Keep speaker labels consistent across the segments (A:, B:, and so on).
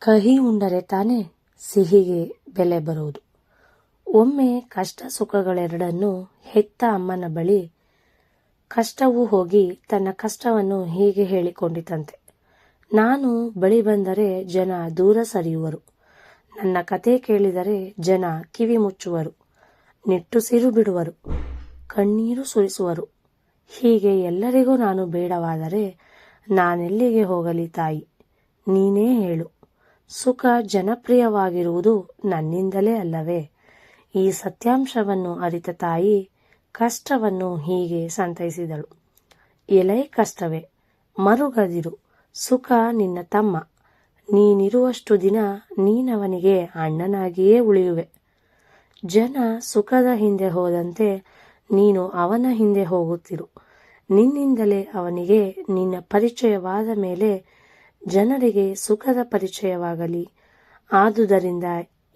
A: ಕಹಿ ಉಂಡರೆ ತಾನೇ ಸಿಹಿಗೆ ಬೆಲೆ ಬರುವುದು. ಒಮ್ಮೆ ಕಷ್ಟ ಸುಖಗಳೆರಡನ್ನೂ ಹೆತ್ತ ಅಮ್ಮನ ಬಳಿ ಕಷ್ಟವೂ ಹೋಗಿ ತನ್ನ ಕಷ್ಟವನ್ನು ಹೀಗೆ ಹೇಳಿಕೊಂಡಿತಂತೆ. ನಾನು ಬಳಿ ಬಂದರೆ ಜನ ದೂರ ಸರಿಯುವರು, ನನ್ನ ಕತೆ ಕೇಳಿದರೆ ಜನ ಕಿವಿ ಮುಚ್ಚುವರು, ನಿಟ್ಟುಸಿರು ಬಿಡುವರು, ಕಣ್ಣೀರು ಸುರಿಸುವರು. ಹೀಗೆ ಎಲ್ಲರಿಗೂ ನಾನು ಬೇಡವಾದರೆ ನಾನೆಲ್ಲಿಗೆ ಹೋಗಲಿ ತಾಯಿ, ನೀನೇ ಹೇಳು. ಸುಖ ಜನಪ್ರಿಯವಾಗಿರುವುದು ನನ್ನಿಂದಲೇ ಅಲ್ಲವೇ? ಈ ಸತ್ಯಾಂಶವನ್ನು ಅರಿತ ತಾಯಿ ಕಷ್ಟವನ್ನು ಹೀಗೆ ಸಂತೈಸಿದಳು. ಎಲೈ ಕಷ್ಟವೇ, ಮರುಗದಿರು, ಸುಖ ನಿನ್ನ ತಮ್ಮ. ನೀನಿರುವಷ್ಟು ದಿನ ನೀನವನಿಗೆ ಅಣ್ಣನಾಗಿಯೇ ಉಳಿಯುವೆ. ಜನ ಸುಖದ ಹಿಂದೆ ಹೋದಂತೆ ನೀನು ಅವನ ಹಿಂದೆ ಹೋಗುತ್ತಿರು. ನಿನ್ನಿಂದಲೇ ಅವನಿಗೆ ನಿನ್ನ ಪರಿಚಯವಾದ ಮೇಲೆ ಜನರಿಗೆ ಸುಖದ ಪರಿಚಯವಾಗಲಿ. ಆದುದರಿಂದ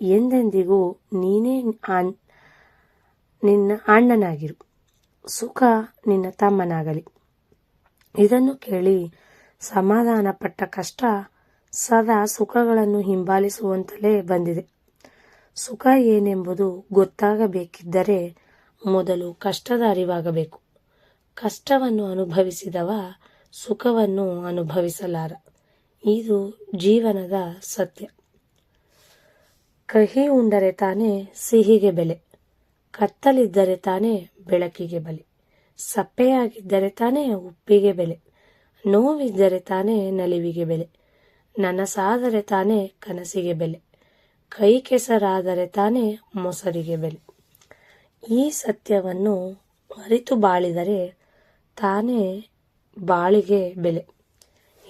A: ಎಂದೆಂದಿಗೂ ನೀನೇ ನಿನ್ನ ಅಣ್ಣನಾಗಿರು, ಸುಖ ನಿನ್ನ ತಮ್ಮನಾಗಲಿ. ಇದನ್ನು ಕೇಳಿ ಸಮಾಧಾನಪಟ್ಟ ಕಷ್ಟ ಸದಾ ಸುಖಗಳನ್ನು ಹಿಂಬಾಲಿಸುವಂತಲೇ ಬಂದಿದೆ. ಸುಖ ಏನೆಂಬುದು ಗೊತ್ತಾಗಬೇಕಿದ್ದರೆ ಮೊದಲು ಕಷ್ಟದ ಅರಿವಾಗಬೇಕು. ಕಷ್ಟವನ್ನು ಅನುಭವಿಸಿದವ ಸುಖವನ್ನು ಅನುಭವಿಸಲಾರ. ಇದು ಜೀವನದ ಸತ್ಯ. ಕಹಿ ಉಂಡರೆ ತಾನೇ ಸಿಹಿಗೆ ಬೆಲೆ, ಕತ್ತಲಿದ್ದರೆ ತಾನೇ ಬೆಳಕಿಗೆ ಬೆಲೆ, ಸಪ್ಪೆಯಾಗಿದ್ದರೆ ತಾನೇ ಉಪ್ಪಿಗೆ ಬೆಲೆ, ನೋವಿದ್ದರೆ ತಾನೇ ನಲಿವಿಗೆ ಬೆಲೆ, ನನಸಾದರೆ ತಾನೇ ಕನಸಿಗೆ ಬೆಲೆ, ಕೈ ಕೆಸರಾದರೆ ತಾನೇ ಮೊಸರಿಗೆ ಬೆಲೆ. ಈ ಸತ್ಯವನ್ನು ಅರಿತು ಬಾಳಿದರೆ ತಾನೇ ಬಾಳಿಗೆ ಬೆಲೆ.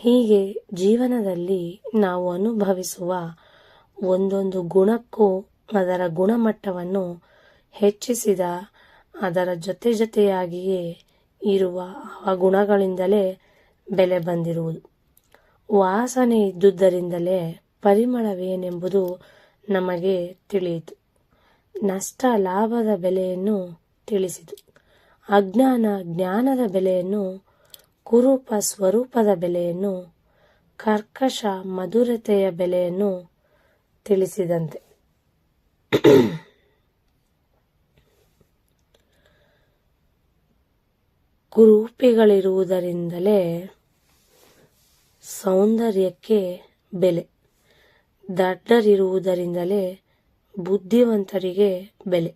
A: ಹೀಗೆ ಜೀವನದಲ್ಲಿ ನಾವು ಅನುಭವಿಸುವ ಒಂದೊಂದು ಗುಣಕ್ಕೂ ಅದರ ಗುಣಮಟ್ಟವನ್ನು ಹೆಚ್ಚಿಸಿದ ಅದರ ಜೊತೆಯಾಗಿಯೇ ಇರುವ ಆ ಗುಣಗಳಿಂದಲೇ ಬೆಲೆ ಬಂದಿರುವುದು. ವಾಸನೆ ಇದ್ದುದರಿಂದಲೇ ಪರಿಮಳವೇನೆಂಬುದು ನಮಗೆ ತಿಳಿಯಿತು. ನಷ್ಟ ಲಾಭದ ಬೆಲೆಯನ್ನು ತಿಳಿಸಿತು. ಅಜ್ಞಾನ ಜ್ಞಾನದ ಬೆಲೆಯನ್ನು, ಕುರೂಪ ಸ್ವರೂಪದ ಬೆಲೆಯನ್ನು, ಕರ್ಕಶ ಮಧುರತೆಯ ಬೆಲೆಯನ್ನು ತಿಳಿಸಿದಂತೆ. ಕುರೂಪಿಗಳಿರುವುದರಿಂದಲೇ ಸೌಂದರ್ಯಕ್ಕೆ ಬೆಲೆ, ದಡ್ಡರಿರುವುದರಿಂದಲೇ ಬುದ್ಧಿವಂತರಿಗೆ ಬೆಲೆ,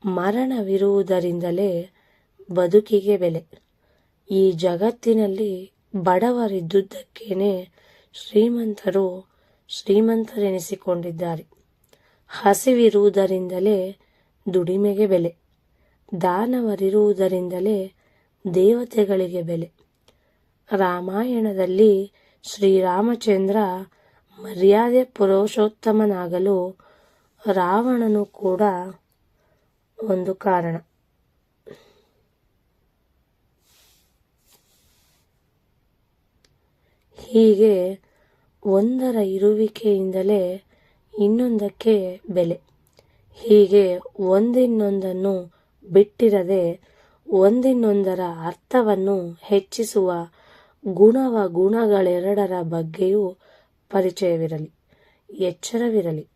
A: ಮರಣವಿರುವುದರಿಂದಲೇ ಬದುಕಿಗೆ ಬೆಲೆ. ಈ ಜಗತ್ತಿನಲ್ಲಿ ಬಡವರಿದ್ದುದಕ್ಕೇನೆ ಶ್ರೀಮಂತರು ಶ್ರೀಮಂತರೆನಿಸಿಕೊಂಡಿದ್ದಾರೆ. ಹಸಿವಿರುವುದರಿಂದಲೇ ದುಡಿಮೆಗೆ ಬೆಲೆ, ದಾನವರಿರುವುದರಿಂದಲೇ ದೇವತೆಗಳಿಗೆ ಬೆಲೆ. ರಾಮಾಯಣದಲ್ಲಿ ಶ್ರೀರಾಮಚಂದ್ರ ಮರ್ಯಾದೆ ಪುರುಷೋತ್ತಮನಾಗಲು ರಾವಣನು ಕೂಡ ಒಂದು ಕಾರಣ. ಹೀಗೆ ಒಂದರ ಇರುವಿಕೆಯಿಂದಲೇ ಇನ್ನೊಂದಕ್ಕೆ ಬೆಲೆ. ಹೀಗೆ ಒಂದಿನ್ನೊಂದನ್ನು ಬಿಟ್ಟಿರದೆ ಒಂದಿನ್ನೊಂದರ ಅರ್ಥವನ್ನು ಹೆಚ್ಚಿಸುವ ಗುಣಗಳೆರಡರ ಬಗ್ಗೆಯೂ ಪರಿಚಯವಿರಲಿ, ಎಚ್ಚರವಿರಲಿ.